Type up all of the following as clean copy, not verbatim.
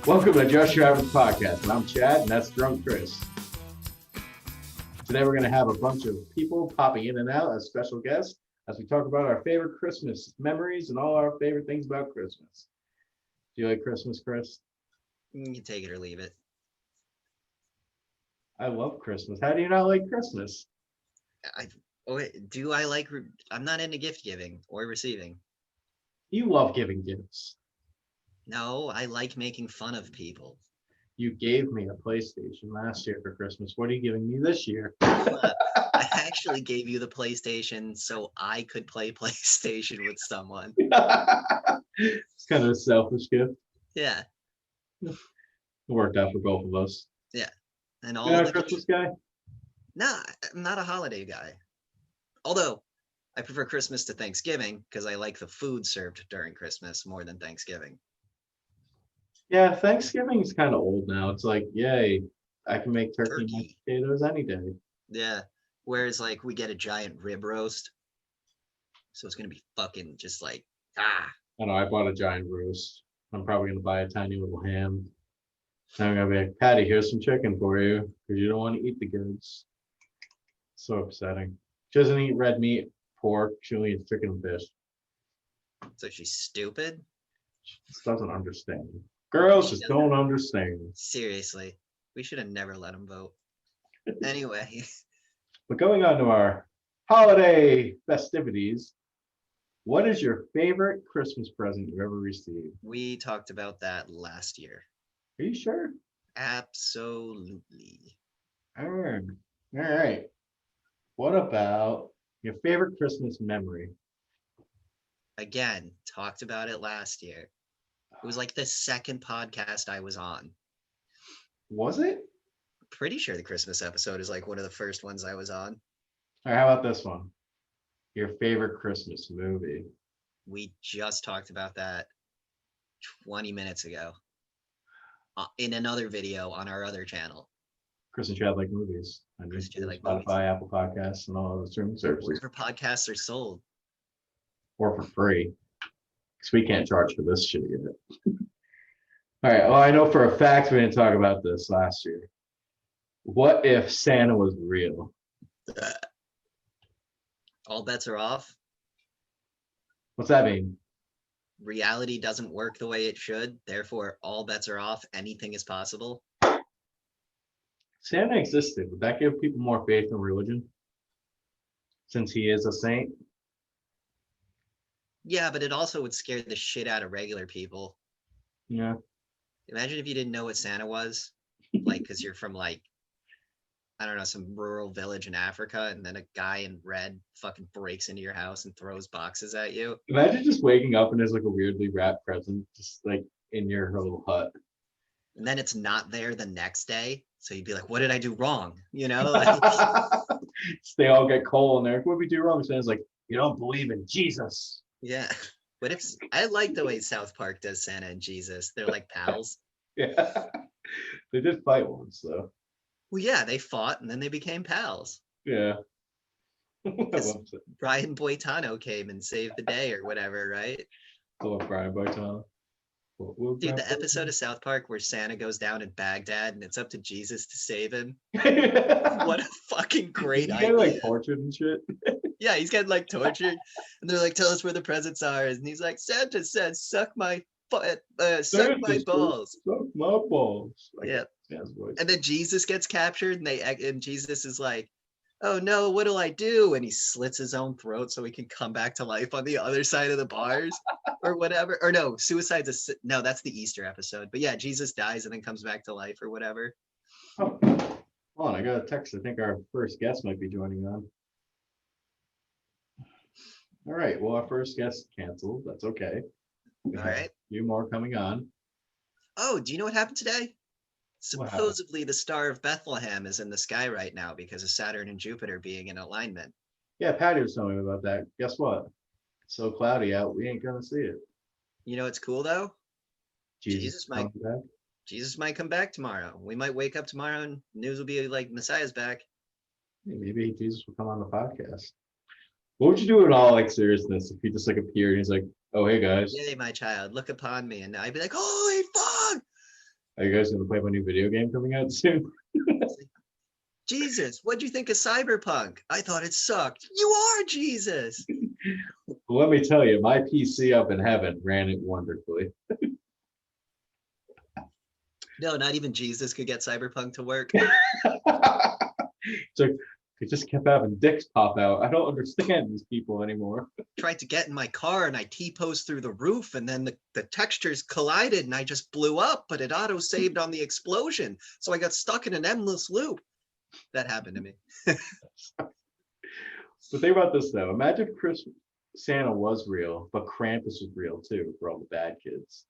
Welcome to Just Your Average Podcast, and I'm Chad, and that's Drunk Chris. Today we're going to have a bunch of people popping in and out as special guests as we talk about our favorite Christmas memories and all our favorite things about Christmas. Do you like Christmas, Chris? You can take it or leave it. I love Christmas. How do you not like Christmas? I'm not into gift giving or receiving. You love giving gifts. No, I like making fun of people. You gave me a PlayStation last year for Christmas. What are you giving me this year? I actually gave you the PlayStation so I could play PlayStation with someone. It's kind of a selfish gift. Yeah. It worked out for both of us. Yeah. And You're not a Christmas guy? Nah, I'm not a holiday guy. Although I prefer Christmas to Thanksgiving because I like the food served during Christmas more than Thanksgiving. Yeah, Thanksgiving is kind of old now. It's like, yay, I can make turkey and mashed potatoes any day. Yeah. Whereas like we get a giant rib roast. So it's gonna be fucking just like I know, I bought a giant roast. I'm probably gonna buy a tiny little ham. And I'm gonna be like, Patty, here's some chicken for you, because you don't want to eat the goods. So upsetting. She doesn't eat red meat, pork, she only eats chicken and fish. So she's stupid? She just doesn't understand. Girls just don't understand. Seriously, we should have never let him vote. Anyway. But going on to our holiday festivities, what is your favorite Christmas present you've ever received? We talked about that last year. Are you sure? Absolutely. All right. What about your favorite Christmas memory? Again, talked about it last year. It was like the second podcast I was on. Was it? Pretty sure the Christmas episode is like one of the first ones I was on. All right, how about this one? Your favorite Christmas movie? We just talked about that 20 minutes ago in another video on our other channel. Chris and Chad like movies. And Chris and Chad like Spotify, movies. Apple Podcasts, and all those streaming services. Wherever podcasts are sold. Or for free. Because we can't charge for this shit yet. All right, well, I know for a fact we didn't talk about this last year. What if Santa was real? All bets are off. What's that mean? Reality doesn't work the way it should. Therefore, all bets are off. Anything is possible. Santa existed. Would that give people more faith in religion? Since he is a saint? Yeah, but it also would scare the shit out of regular people. Yeah. Imagine if you didn't know what Santa was. Like, because you're from like, I don't know, some rural village in Africa, and then a guy in red fucking breaks into your house and throws boxes at you. Imagine just waking up and there's like a weirdly wrapped present just like in your little hut. And then it's not there the next day. So you'd be like, what did I do wrong? You know? Like, they all get cold and they're like, what did we do wrong? Santa's like, you don't believe in Jesus. yeah. What if I like the way South Park does Santa and Jesus? They're like pals. Yeah. They did fight once though. Well, yeah, they fought and then they became pals. Yeah. Brian Boitano came and saved the day or whatever, right? I love Brian Boitano. Dude, the episode of South Park where Santa goes down in Baghdad and it's up to Jesus to save him. What a fucking great idea. Getting like tortured and shit. Yeah, he's getting like tortured. And they're like, tell us where the presents are. And he's like, Santa says, suck my balls. Suck my balls. Yeah. And then Jesus gets captured and Jesus is like, oh no, what'll I do? And he slits his own throat so he can come back to life on the other side of the bars or whatever. Or no, no, that's the Easter episode. But yeah, Jesus dies and then comes back to life or whatever. Oh, hold on, I got a text. I think our first guest might be joining on. All right, well, our first guest canceled. That's okay. All right. A few more coming on. Oh, do you know what happened today? Supposedly the Star of Bethlehem is in the sky right now because of Saturn and Jupiter being in alignment. Yeah, Patty was telling me about that. Guess what? It's so cloudy out, we ain't gonna see it. You know what's cool though? Jesus might come back tomorrow. We might wake up tomorrow and news will be like Messiah's back. Maybe Jesus will come on the podcast. What would you do in all like seriousness if he just like appeared and he's like, oh hey guys. Yay, my child, look upon me. And I'd be like, holy fuck! Are you guys gonna play my new video game coming out soon? Jesus, what'd you think of Cyberpunk? I thought it sucked. You are Jesus. Well, let me tell you, my PC up in heaven ran it wonderfully. No, not even Jesus could get Cyberpunk to work. It's like it just kept having dicks pop out. I don't understand these people anymore. Tried to get in my car and I T-posed through the roof and then the textures collided and I just blew up, but it auto-saved on the explosion. So I got stuck in an endless loop. That happened to me. But think about this though. Imagine if Santa was real, but Krampus was real too for all the bad kids.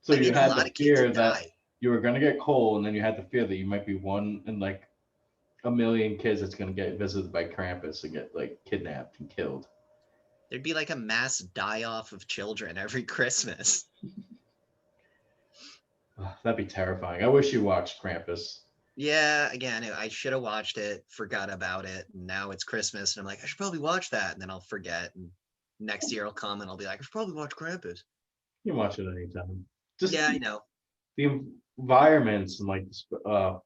So I you mean, a had lot the of kids fear have that died. you were gonna get cold, and then you had the fear that you might be one in like a million kids that's gonna get visited by Krampus and get like kidnapped and killed. There'd be like a mass die-off of children every Christmas. Ugh, that'd be terrifying. I wish you watched Krampus. Yeah, again, I should have watched it, forgot about it. And now it's Christmas and I'm like, I should probably watch that. And then I'll forget. And next year I'll come and I'll be like, I should probably watch Krampus. You can watch it anytime. Just Yeah, I know. the environments and like That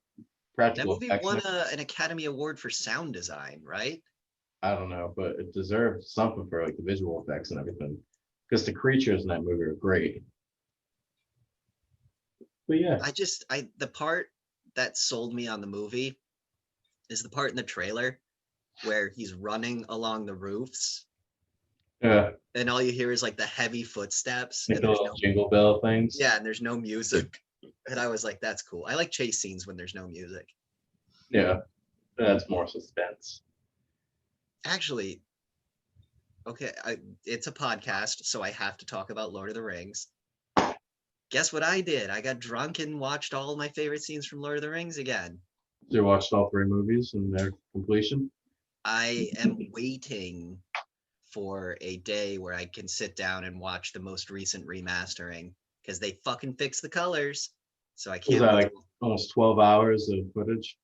practical movie effects. won an Academy Award for sound design, right? I don't know, but it deserved something for like the visual effects and everything. Because the creatures in that movie are great. But yeah, The part that sold me on the movie is the part in the trailer where he's running along the roofs yeah, and all you hear is like the heavy footsteps like and the there's little no, jingle bell things. yeah, and there's no music. And I was like, that's cool. I like chase scenes when there's no music. Yeah, that's more suspense. Actually, okay, it's a podcast, so I have to talk about Lord of the Rings. Guess what I did? I got drunk and watched all my favorite scenes from Lord of the Rings again. You watched all three movies and their completion. I am waiting for a day where I can sit down and watch the most recent remastering because they fucking fixed the colors. So I Was can't that wait. like almost 12 hours of footage?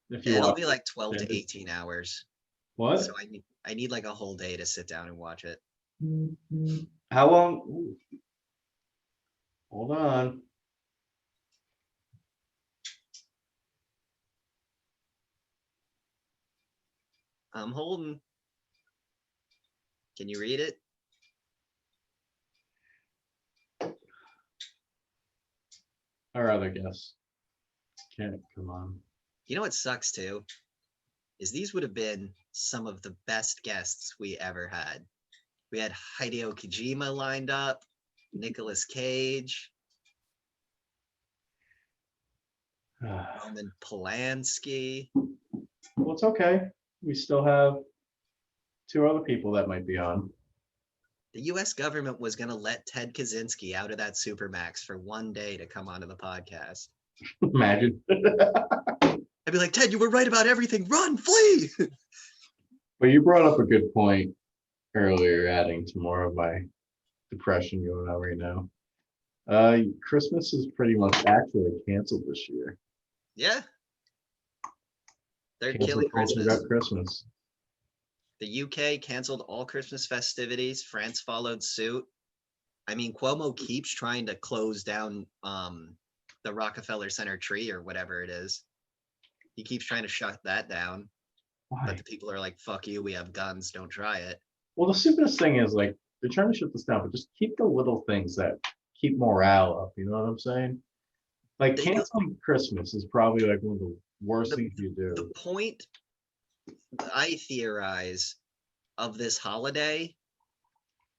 If you It'll watch be like 12 to it. 18 hours. What? So I need like a whole day to sit down and watch it. How long? Ooh, hold on. I'm holding. Can you read it? I'd rather guess. Can't. Come on. You know what sucks too? Is these would have been some of the best guests we ever had. We had Hideo Kojima lined up, Nicolas Cage, Roman Polanski. Well, it's okay. We still have two other people that might be on. The US government was going to let Ted Kaczynski out of that Supermax for one day to come onto the podcast. Imagine. I'd be like, Ted, you were right about everything. Run, flee. But you brought up a good point earlier, adding to more of my depression going on right now. Christmas is pretty much actually canceled this year. Yeah. They're Cancel killing culture Christmas. got Christmas. The UK canceled all Christmas festivities. France followed suit. I mean, Cuomo keeps trying to close down the Rockefeller Center tree or whatever it is. He keeps trying to shut that down. Why? But the people are like, fuck you, we have guns, don't try it. Well, the stupidest thing is like they're trying to shut this down, but just keep the little things that keep morale up. You know what I'm saying? Like They canceling Christmas is probably like one of the worst The- things you The do. point I theorize of this holiday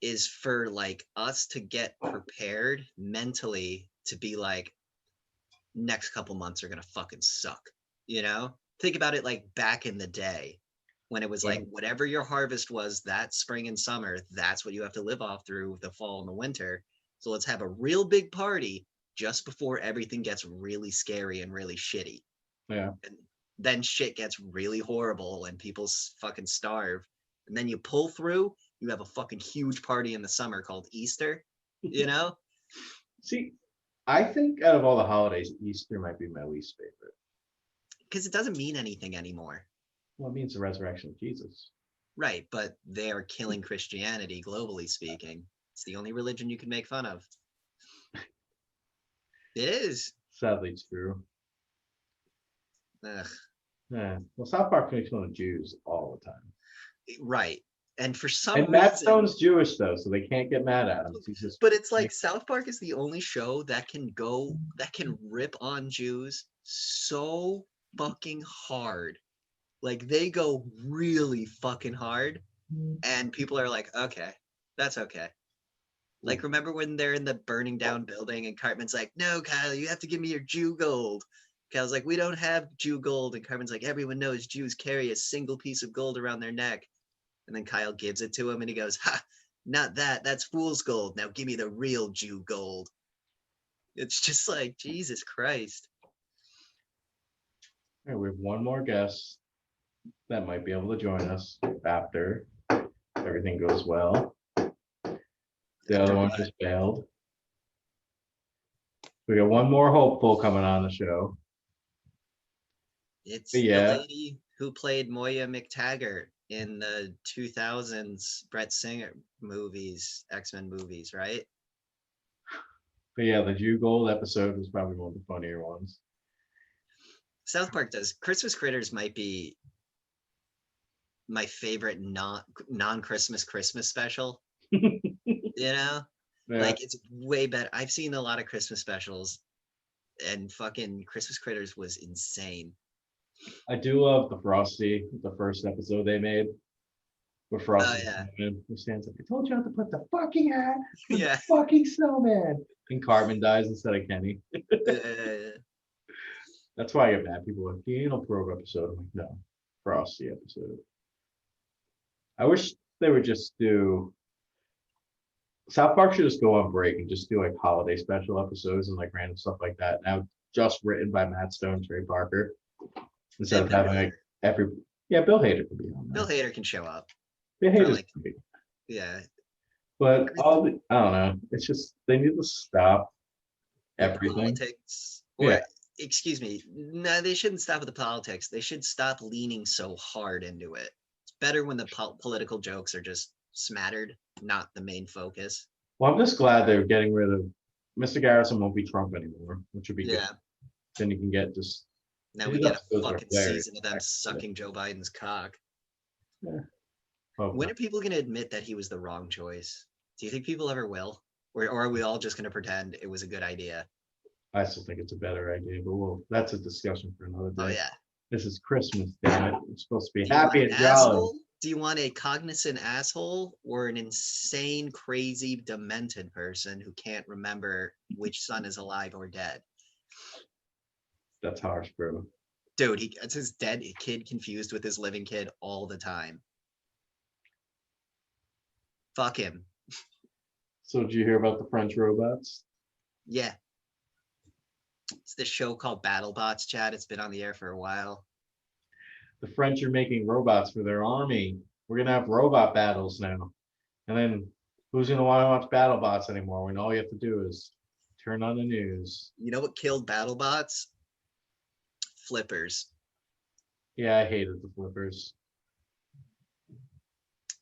is for like us to get prepared mentally to be like, next couple months are gonna fucking suck. You know? Think about it like back in the day when it was like whatever your harvest was that spring and summer, that's what you have to live off through the fall and the winter. So let's have a real big party just before everything gets really scary and really shitty. Yeah. And then shit gets really horrible and people fucking starve. And then you pull through, you have a fucking huge party in the summer called Easter, you know? See, I think out of all the holidays, Easter might be my least favorite. Because it doesn't mean anything anymore. Well, it means the resurrection of Jesus. Right, but they are killing Christianity, globally speaking. It's the only religion you can make fun of. It is. Sadly true. Ugh, Yeah. Well, South Park makes fun of Jews all the time. right. And for some And Matt reason, Stone's Jewish though, so they can't get mad at him. He's just but it's like South Park is the only show that can rip on Jews so fucking hard. Like they go really fucking hard, and people are like, okay, that's okay. Like, remember when they're in the burning down building and Cartman's like, no, Kyle, you have to give me your Jew gold. Kyle's like, we don't have Jew gold. And Cartman's like, everyone knows Jews carry a single piece of gold around their neck. And then Kyle gives it to him and he goes, ha, not that. That's fool's gold. Now give me the real Jew gold. It's just like, Jesus Christ. All right, we have one more guest that might be able to join us after everything goes well. The other one just failed. We got one more hopeful coming on the show. It's Yeah. the lady who played Moya McTaggart in the 2000s Brett Singer movies, X-Men movies, right? But yeah, the Jew Gold episode was probably one of the funnier ones. South Park does. Christmas Critters might be my favorite non-Christmas Christmas special. Yeah. Like it's way better. I've seen a lot of Christmas specials, and fucking Christmas Critters was insane. I do love the Frosty, the first episode they made. Where Frosty stands up. I told you not to put the fucking hat on Yeah. the fucking snowman. And Cartman dies instead of Kenny. That's why I get mad. People are like, the anal probe episode. I'm like, no, Frosty episode. I wish they would just do. South Park should just go on break and just do like holiday special episodes and like random stuff like that. Now just written by Matt Stone, Trey Parker, instead of having like every. Yeah, Bill Hader could be on there. Bill Hader can show up. Bill Hader's like, great. Yeah. But all the, I don't know. It's just they need to stop everything. Politics. Or excuse me. No, they shouldn't stop with the politics. They should stop leaning so hard into it. It's better when the political jokes are just smattered, not the main focus. Well, I'm just glad they're getting rid of Mr. Garrison won't be Trump anymore, which would be good. Then you can get just now we get a fucking season of them sucking Joe Biden's cock. Yeah. When are people going to admit that he was the wrong choice? Do you think people ever will? Or are we all just going to pretend it was a good idea? I still think it's a better idea, but that's a discussion for another day. Oh, yeah. This is Christmas, damn it. We're supposed to be happy and jolly. Do you want a cognizant asshole or an insane, crazy, demented person who can't remember which son is alive or dead? That's harsh, bro. Dude, it's his dead kid confused with his living kid all the time. Fuck him. So did you hear about the French robots? Yeah. It's this show called BattleBots, Chad. It's been on the air for a while. The French are making robots for their army. We're going to have robot battles now. And then who's going to want to watch BattleBots anymore when all you have to do is turn on the news? You know what killed BattleBots? Flippers. Yeah, I hated the flippers.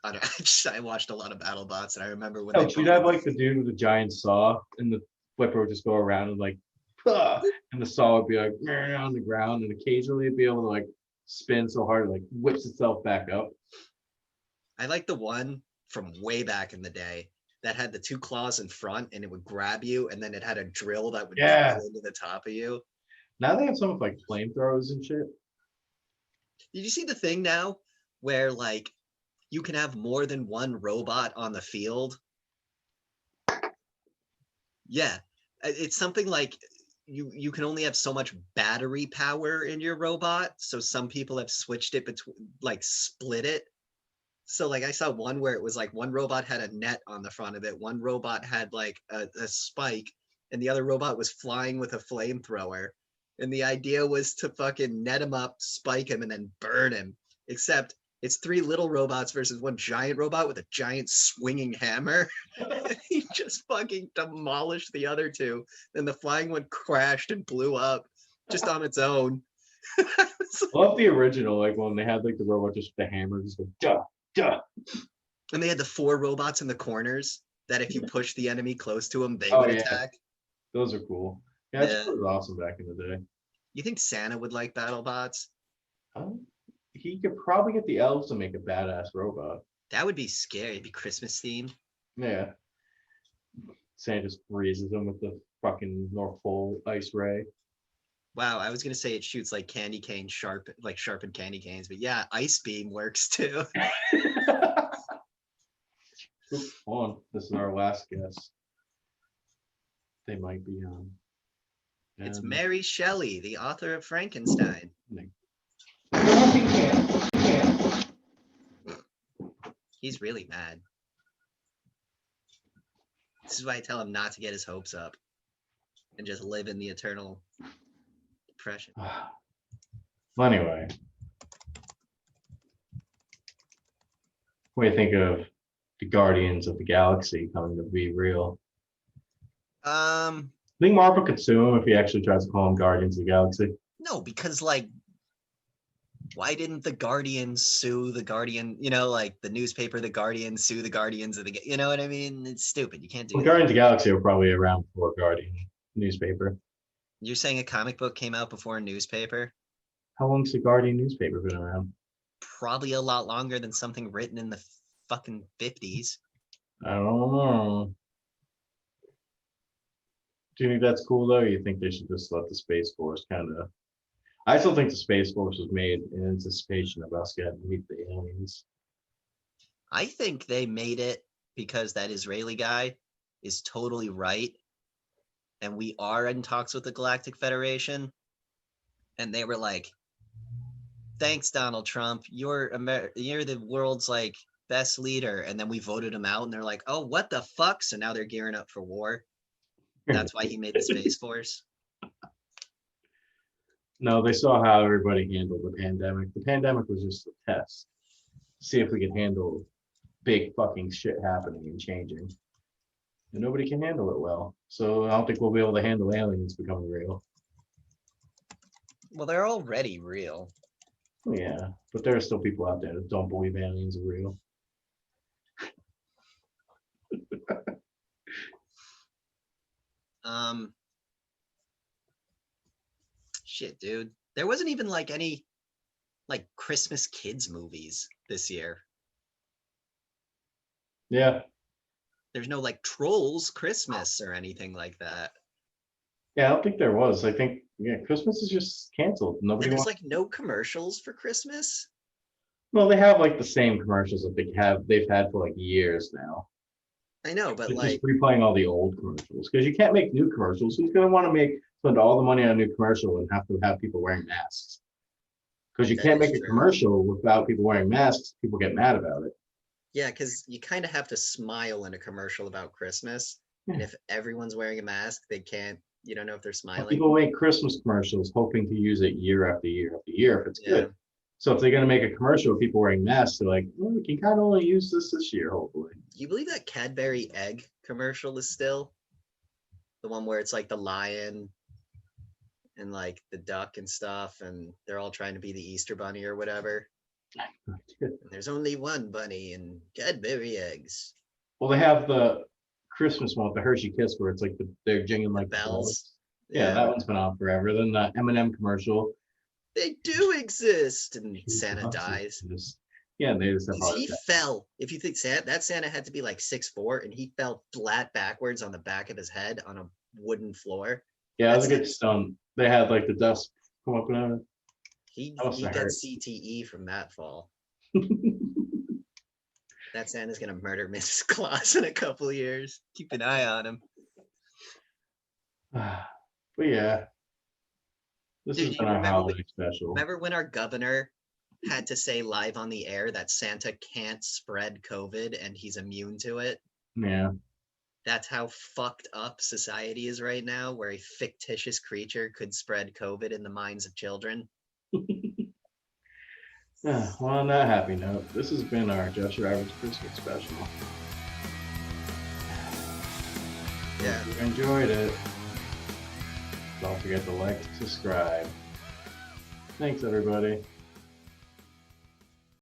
I watched a lot of BattleBots, and I remember when you'd have like the dude with the giant saw, and the flipper would just go around and like, and the saw would be like on the ground, and occasionally it'd be able to like spin so hard it like whips itself back up. I like the one from way back in the day that had the two claws in front, and it would grab you, and then it had a drill that would drill into the top of you. Now they have some with like flamethrowers and shit. Did you see the thing now where like you can have more than one robot on the field? Yeah, it's something like you can only have so much battery power in your robot. So some people have switched it between, like split it. So like I saw one where it was like one robot had a net on the front of it. One robot had like a spike, and the other robot was flying with a flamethrower. And the idea was to fucking net him up, spike him, and then burn him. Except it's three little robots versus one giant robot with a giant swinging hammer. He just fucking demolished the other two. Then the flying one crashed and blew up just on its own. I love the original, like when they had like the robot just with the hammer, just go duh, duh. And they had the four robots in the corners that if you push the enemy close to them, they would attack. Those are cool. Yeah, Yeah. it was awesome back in the day. You think Santa would like BattleBots? He could probably get the elves to make a badass robot. That would be scary. It'd be Christmas themed. Yeah. Santa just freezes him with the fucking North Pole ice ray. Wow, I was gonna say it shoots like candy cane like sharpened candy canes, but yeah, ice beam works too. Oops, hold on. This is our last guess. They might be on. It's Mary Shelley, the author of Frankenstein. He's really mad. This is why I tell him not to get his hopes up and just live in the eternal depression. Well, anyway, what do you think of the Guardians of the Galaxy coming to be real? I think Marvel could sue him if he actually tries to call them Guardians of the Galaxy. No, because like, why didn't the Guardian sue the Guardian? You know, like the newspaper, the Guardian sue the Guardians of the. You know what I mean? It's stupid. You can't do Well, that. Guardians of the Galaxy were probably around before Guardian newspaper. You're saying a comic book came out before a newspaper? How long's the Guardian newspaper been around? Probably a lot longer than something written in the fucking 50s. I don't know. Do you think that's cool though? Or you think they should just let the Space Force kind of? I still think the Space Force was made in anticipation of us getting to meet the aliens. I think they made it because that Israeli guy is totally right. And we are in talks with the Galactic Federation. And they were like, thanks, Donald Trump. You're the world's like best leader. And then we voted him out and they're like, oh, what the fuck? So now they're gearing up for war. That's why he made the Space Force. No, they saw how everybody handled the pandemic. The pandemic was just a test. See if we can handle big fucking shit happening and changing. And nobody can handle it well. So I don't think we'll be able to handle aliens becoming real. Well, they're already real. Yeah, but there are still people out there that don't believe aliens are real. Shit, dude. There wasn't even like any like Christmas kids movies this year. Yeah. There's no like Trolls Christmas or anything like that. Yeah, I don't think there was. I think Christmas is just canceled. Nobody And there's wants. like no commercials for Christmas. Well, they have like the same commercials that they've had for like years now. I know, but They're like just replaying all the old commercials because you can't make new commercials. Who's going to want to spend all the money on a new commercial and have to have people wearing masks? Because you that can't is make a true. commercial without people wearing masks. People get mad about it. Yeah, because you kind of have to smile in a commercial about Christmas. And Yeah. if everyone's wearing a mask, they can't, you don't know if they're But smiling. people make Christmas commercials hoping to use it year after year after year if it's Yeah. good. So if they're going to make a commercial with people wearing masks, they're like, well, we can kind of only use this year, hopefully. Do you believe that Cadbury egg commercial is still the one where it's like the lion and like the duck and stuff, and they're all trying to be the Easter bunny or whatever? And there's only one bunny and Cadbury eggs. Well, they have the Christmas one with the Hershey Kiss where it's like they're jingling like Bells. Yeah, that one's been on forever. Then the M&M commercial. They do exist, and Santa dies. Yeah, they just have He fell. If you think that Santa had to be like 6'4", and he fell flat backwards on the back of his head on a wooden floor. Yeah, it was a good stone. They had like the dust come up and out. He That must have got hurt. CTE from that fall. That Santa's gonna murder Mrs. Claus in a couple of years. Keep an eye on him. But yeah, this Dude, has you been our remember holiday special. Remember when our governor had to say live on the air that Santa can't spread COVID and he's immune to it? Yeah. That's how fucked up society is right now, where a fictitious creature could spread COVID in the minds of children. Yeah, well, on that happy note, this has been our Just Your Average Christmas special. Yeah. If you enjoyed it, don't forget to like and subscribe. Thanks, everybody.